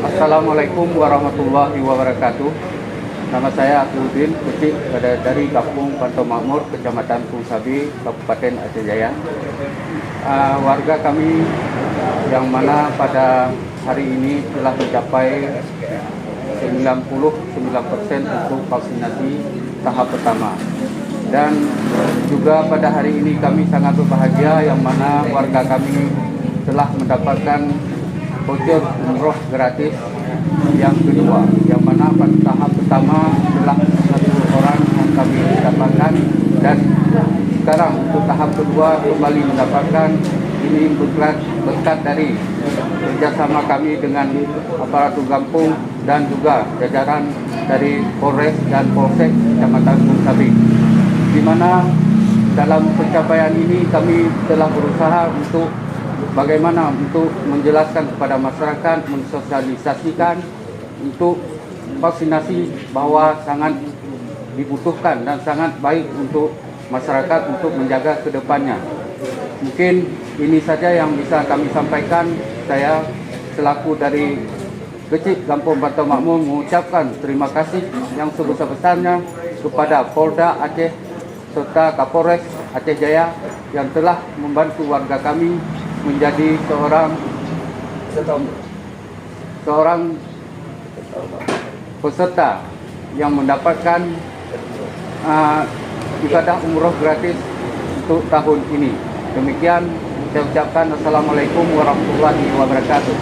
Assalamualaikum warahmatullahi wabarakatuh. Nama saya Abdul Kecik dari Kampung Pantau Makmur, Kecamatan Tungsabi, Kabupaten Aceh Jaya. Warga kami yang mana pada hari ini telah mencapai 99% untuk vaksinasi tahap pertama. Dan juga pada hari ini kami sangat berbahagia yang mana warga kami telah mendapatkan voucher umroh gratis yang kedua, yang mana pada tahap pertama telah satu orang yang kami dapatkan, dan sekarang untuk tahap kedua kembali mendapatkan. Ini berkat dari kerjasama kami dengan aparatur kampung dan juga jajaran dari Polres dan Polsek Kecamatan Tungsabi, di mana dalam pencapaian ini kami telah berusaha untuk bagaimana untuk menjelaskan kepada masyarakat, mensosialisasikan untuk vaksinasi bahwa sangat dibutuhkan dan sangat baik untuk masyarakat untuk menjaga ke depannya. Mungkin ini saja yang bisa kami sampaikan. Saya selaku dari Kecik Kampung Pantau Makmur mengucapkan terima kasih yang sebesar-besarnya kepada Polda Aceh serta Kapolres Aceh Jaya yang telah membantu warga kami menjadi seorang peserta yang mendapatkan ibadah umroh gratis untuk tahun ini. Demikian saya ucapkan Assalamualaikum warahmatullahi wabarakatuh.